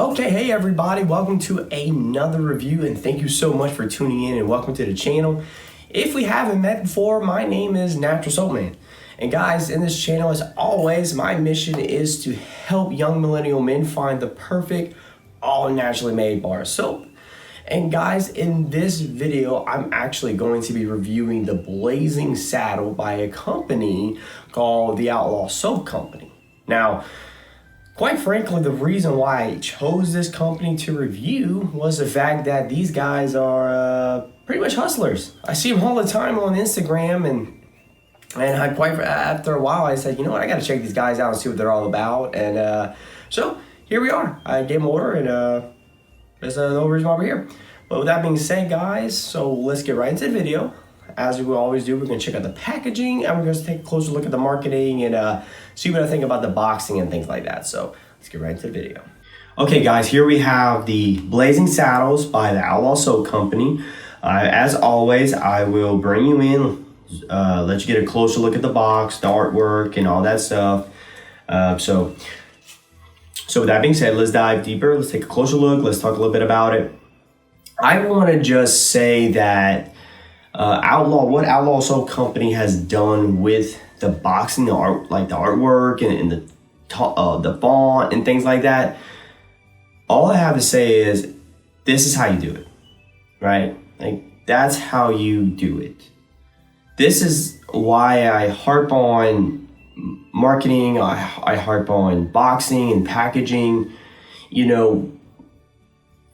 Okay, hey everybody, welcome to another review and thank you so much for tuning in and welcome to the channel. If we haven't met before, my name is Natural Soap Man. And guys, in this channel, as always, my mission is to help young millennial men find the perfect, all naturally made bar of soap. And guys, in this video, I'm actually going to be reviewing the Blazing Saddle by a company called the Outlaw Soap Company. Now, quite frankly, the reason why I chose this company to review was the fact that these guys are pretty much hustlers. I see them all the time on Instagram, and after a while I said, you know what, I gotta check these guys out and see what they're all about. And so here we are. I gave them an order, and that's the whole reason why we're here. But with that being said, guys, so let's get right into the video. As we will always do, we're going to check out the packaging, and we're going to take a closer look at the marketing and see what I think about the boxing and things like that. So let's get right into the video. Okay, guys, here we have the Blazing Saddles by the Outlaw Soap Company. As always, I will bring you in, let you get a closer look at the box, the artwork, and all that stuff. So with that being said, let's dive deeper. Let's take a closer look. Let's talk a little bit about it. I want to just say that what Outlaw Soap Company has done with the boxing, the art, like the artwork and the font and things like that. All I have to say is, this is how you do it, right? Like, that's how you do it. This is why I harp on marketing. I harp on boxing and packaging. You know,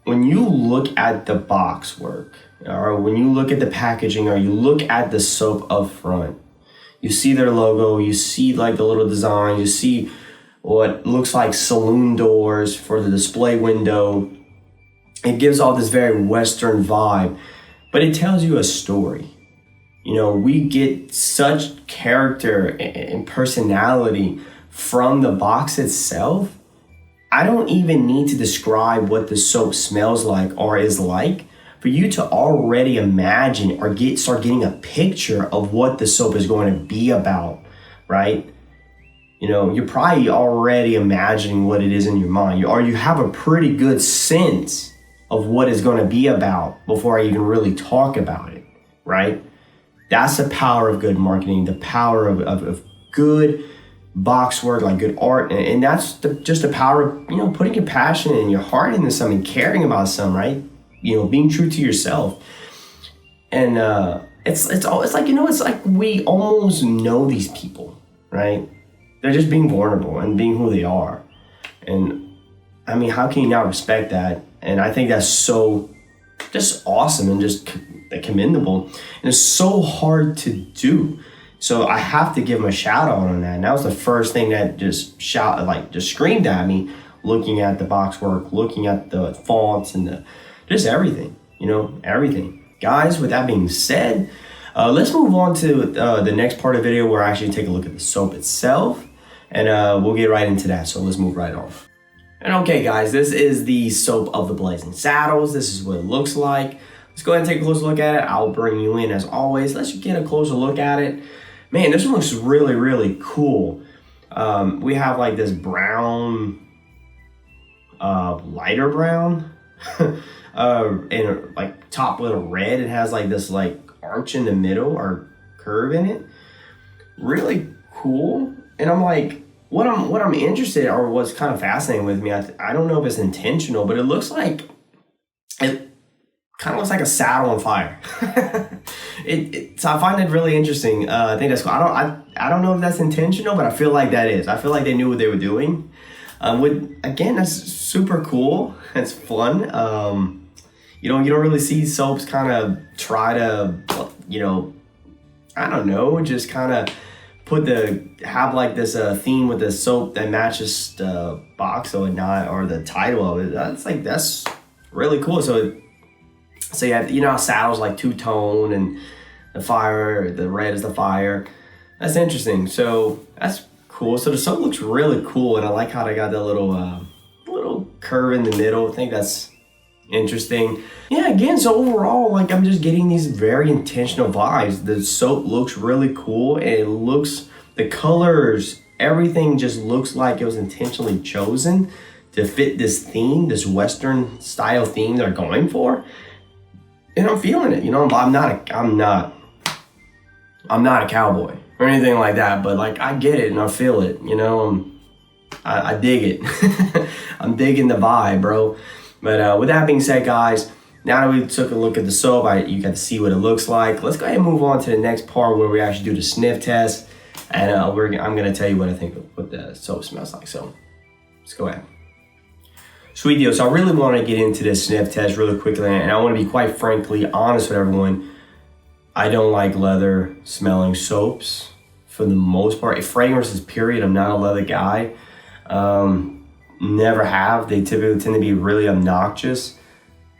when you look at the box work, or when you look at the packaging, or you look at the soap up front, you see their logo, you see like the little design, you see what looks like saloon doors for the display window. It gives all this very Western vibe, but it tells you a story. You know, we get such character and personality from the box itself. I don't even need to describe what the soap smells like or is like for you to already imagine or start getting a picture of what the soap is going to be about, right? You know, you're probably already imagining what it is in your mind, or you have a pretty good sense of what it's going to be about before I even really talk about it, right? That's the power of good marketing, the power of good box work, like good art, and that's just the power of, you know, putting your passion and your heart into something, caring about something, right? You know, being true to yourself. And it's like, you know, it's like we almost know these people, right? They're just being vulnerable and being who they are. And I mean, how can you not respect that? And I think that's so just awesome and just commendable. And it's so hard to do. So I have to give him a shout out on that. And that was the first thing that just screamed at me, looking at the box work, looking at the fonts and just everything, you know, everything. Guys, with that being said, let's move on to the next part of the video where I actually take a look at the soap itself, and we'll get right into that. So let's move right on. And okay, guys, this is the soap of the Blazing Saddles. This is what it looks like. Let's go ahead and take a closer look at it. I'll bring you in as always. Let's get a closer look at it. Man, this one looks really, really cool. We have like this brown, lighter brown, and like top with a red. It has like this like arch in the middle or curve in it. Really cool. And I'm like, what I'm interested in, or what's kind of fascinating with me, I don't know if it's intentional, but it looks like, it kind of looks like a saddle on fire. So I find it really interesting. I think that's cool. I don't know if that's intentional, but I feel like that is. I feel like they knew what they were doing. Again, that's super cool. It's fun. You don't really see soaps kind of try to, you know, I don't know, just kind of have like this theme with the soap that matches the box or not, or the title of it. That's really cool. So you have, you know, how saddles like two-tone and the red is the fire. That's interesting. So that's cool. So the soap looks really cool, and I like how they got that little curve in the middle. I think that's interesting. Yeah, again, so overall, like, I'm just getting these very intentional vibes. The soap looks really cool, and it looks, the colors, everything just looks like it was intentionally chosen to fit this theme, this Western style theme they're going for. And I'm feeling it, you know. I'm not a cowboy or anything like that, but like I get it and I feel it, you know. I dig it. I'm digging the vibe, bro. But with that being said, guys, now that we took a look at the soap, you got to see what it looks like. Let's go ahead and move on to the next part where we actually do the sniff test, and I'm gonna tell you what I think of what the soap smells like. So let's go ahead. Sweet deal. So I really want to get into this sniff test really quickly, and I want to be quite frankly honest with everyone. I don't like leather smelling soaps for the most part. Fragrances, period. I'm not a leather guy. Never have. They typically tend to be really obnoxious,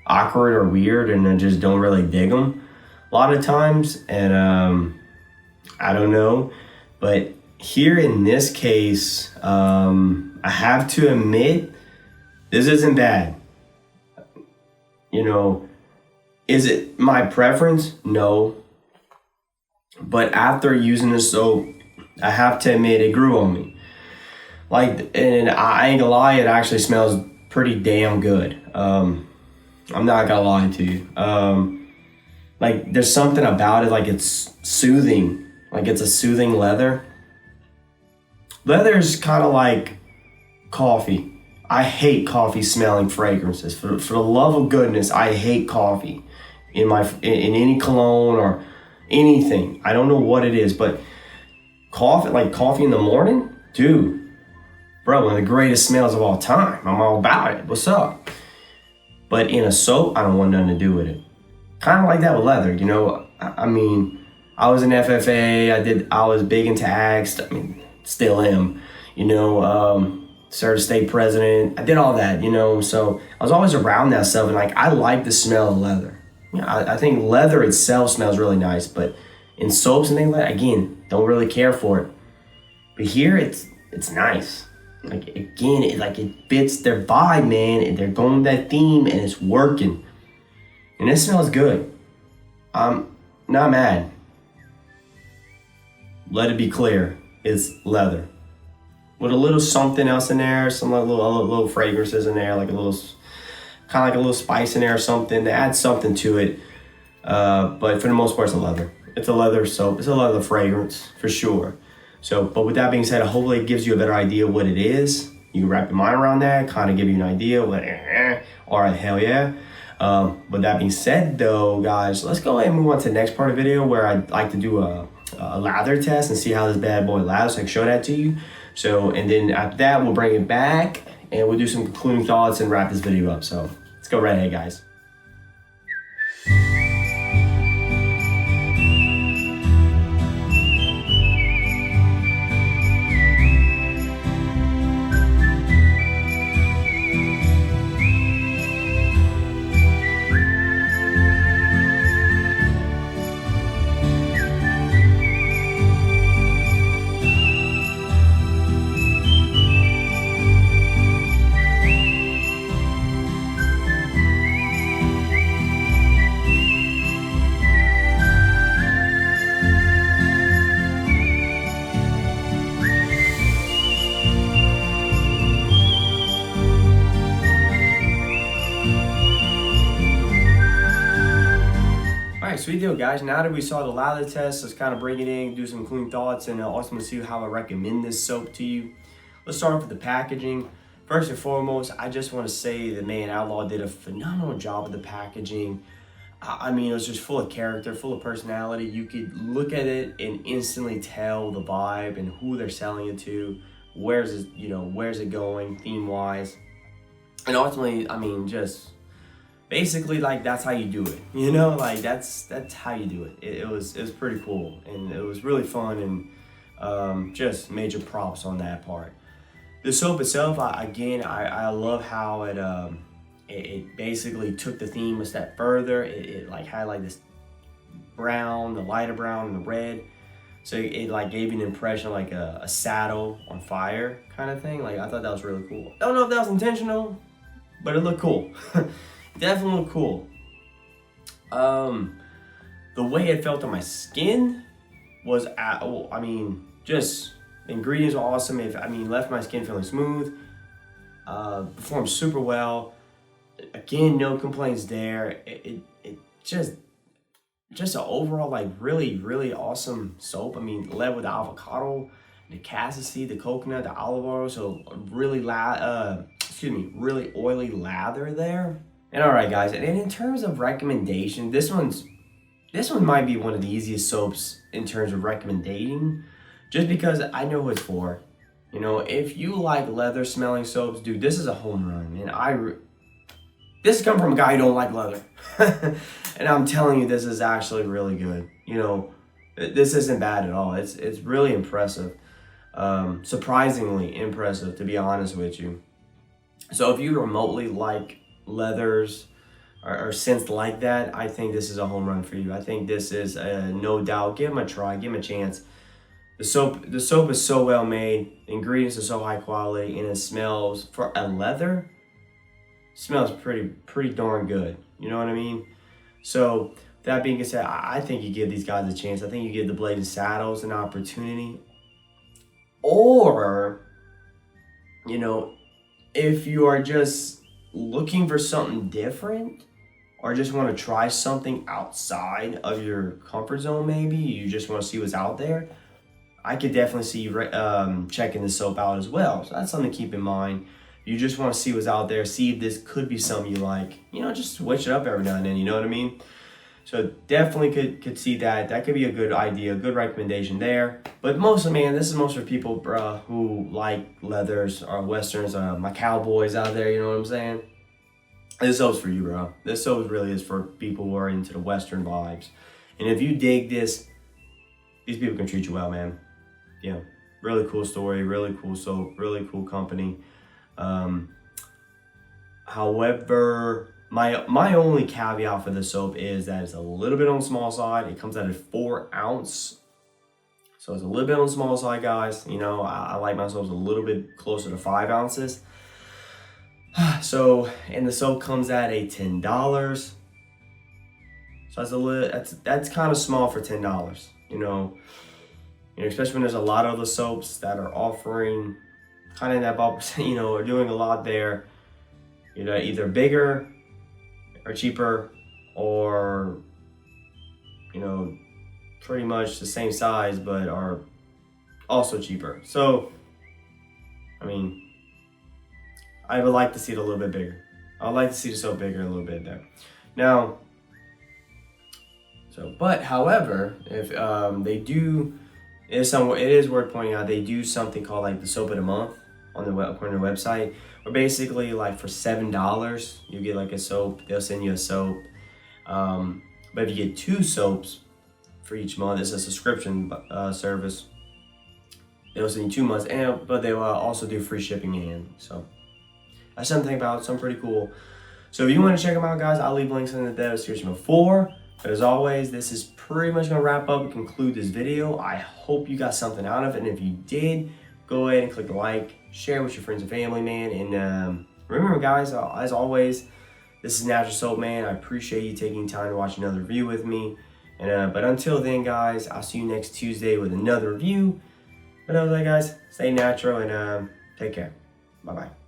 awkward, or weird, and I just don't really dig them a lot of times. And I don't know, but here in this case, I have to admit, this isn't bad. You know, is it my preference? No. But after using this soap, I have to admit it grew on me. Like, and I ain't gonna lie, it actually smells pretty damn good. I'm not gonna lie to you. Like, there's something about it, like it's soothing. Like, it's a soothing leather. Leather is kind of like coffee. I hate coffee smelling fragrances. For the love of goodness, I hate coffee in any cologne or anything. I don't know what it is, but coffee in the morning, dude, bro, one of the greatest smells of all time. I'm all about it. What's up? But in a soap, I don't want nothing to do with it. Kind of like that with leather, you know. I mean, I was in FFA. I was big into Axe. I mean, still am. You know, served state president. I did all that, you know. So I was always around that stuff, and like I like the smell of leather. You know, I think leather itself smells really nice, but in soaps and things like that, again, don't really care for it. But here, it's nice. Like, again, it fits their vibe, man, and they're going with that theme, and it's working. And it smells good. I'm not mad. Let it be clear, it's leather. With a little something else in there, some little fragrances in there, like a little, kind of like a little spice in there or something to add something to it. But for the most part, it's a leather. It's a leather soap. It's a leather fragrance for sure. So, but with that being said, hopefully it gives you a better idea what it is. You can wrap your mind around that, kind of give you an idea what, all right, hell yeah. With that being said though, guys, let's go ahead and move on to the next part of the video where I'd like to do a lather test and see how this bad boy lathers. So I can show that to you. So, and then after that, we'll bring it back and we'll do some concluding thoughts and wrap this video up. So let's go right ahead, guys. Sweet deal, guys. Now that we saw the lather test, let's kind of bring it in, do some concluding thoughts, and ultimately see how I recommend this soap to you. Let's start off with the packaging. First and foremost, I just want to say that, man, Outlaw did a phenomenal job with the packaging. I mean, it was just full of character, full of personality. You could look at it and instantly tell the vibe and who they're selling it to, where's it going theme-wise. And ultimately, I mean, just basically, like, that's how you do it, you know, like that's how you do it. It was pretty cool, and it was really fun, and just major props on that part. The soap itself, I love how it basically took the theme a step further. It like had like this brown, the lighter brown and the red, so it like gave you an impression of like a saddle on fire kind of thing. Like, I thought that was really cool. Don't know if that was intentional, but it looked cool. Definitely look cool. The way it felt on my skin was, I mean, just the ingredients were awesome. Left my skin feeling smooth. Performs super well. Again, no complaints there. It just an overall like really awesome soap. I mean, led with the avocado, the castor seed, the coconut, the olive oil. So really really oily lather there. And all right, guys. And in terms of recommendation, this one might be one of the easiest soaps in terms of recommending, just because I know who it's for. You know, if you like leather smelling soaps, dude, this is a home run. And this comes from a guy who don't like leather. And I'm telling you, this is actually really good. You know, this isn't bad at all. It's really impressive. Surprisingly impressive, to be honest with you. So if you remotely like leathers or scents like that, I think this is a home run for you. I think this is no doubt. Give them a try. Give them a chance. The soap is so well made. The ingredients are so high quality, and it smells, for a leather, smells pretty darn good. You know what I mean? So that being said, I think you give these guys a chance. I think you give the Blazing Saddles an opportunity. Or, you know, if you are just looking for something different, or just want to try something outside of your comfort zone, maybe you just want to see what's out there, I could definitely see you checking the soap out as well. So that's something to keep in mind. You just want to see what's out there, see if this could be something you like. You know, just switch it up every now and then, you know what I mean? So definitely could see that. That could be a good idea, a good recommendation there. But mostly, man, this is most for people who like leathers or westerns, my cowboys out there, you know what I'm saying? This soap's for you, bro. This soap really is for people who are into the western vibes. And if you dig this, these people can treat you well, man. Yeah, really cool story, really cool soap, really cool company. However, my only caveat for this soap is that it's a little bit on the small side. It comes out at 4 ounce. So it's a little bit on the small side, guys. You know, I like my soaps a little bit closer to 5 ounces. So, and the soap comes at $10. So that's kind of small for $10, you know, especially when there's a lot of other soaps that are offering kind of that about, you know, are doing a lot there, you know, either bigger or cheaper, or, you know, pretty much the same size but are also cheaper. So, I mean, I would like to see it a little bit bigger. I'd like to see the soap bigger a little bit there. Now, but however, if they do, it is worth pointing out, they do something called like the soap of the month on according to the website, where basically like for $7 you get like a soap. They'll send you a soap, but if you get 2 soaps for each month, it's a subscription service. They'll send you 2 months, but they will also do free shipping in. So that's something about, something pretty cool. So if you want to check them out, guys, I'll leave links in the description before. But as always, this is pretty much going to wrap up and conclude this video. I hope you got something out of it. And if you did, go ahead and click the like, share with your friends and family, man. And remember, guys, as always, this is Natural Soap Man. I appreciate you taking time to watch another review with me. And but until then, guys, I'll see you next Tuesday with another review. But other than that, guys, stay natural and take care. Bye-bye.